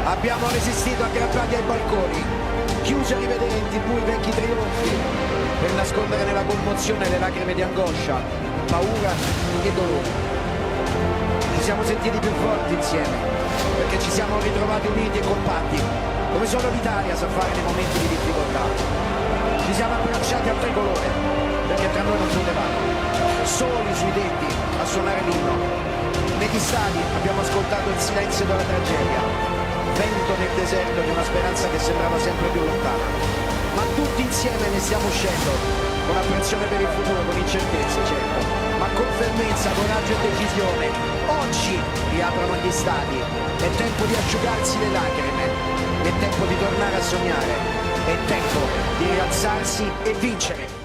Abbiamo resistito aggrappati ai balconi, chiusi a rivedere in TV i vecchi trionfi, per nascondere nella commozione le lacrime di angoscia, paura e dolore. Ci siamo sentiti più forti insieme, perché ci siamo ritrovati uniti e compatti, come solo l'Italia sa fare nei momenti di difficoltà. Ci siamo abbracciati a tricolore, perché tra noi non potevamo, soli sui tetti a suonare l'inno. Negli stadi abbiamo ascoltato il silenzio della tragedia, vento nel deserto di una speranza che sembrava sempre più lontana. Ma tutti insieme ne stiamo uscendo, con apprensione per il futuro, con incertezze, certo, ma con fermezza, coraggio e decisione. Oggi riaprono gli stadi, è tempo di asciugarsi le lacrime, è tempo di tornare a sognare, è tempo di rialzarsi e vincere.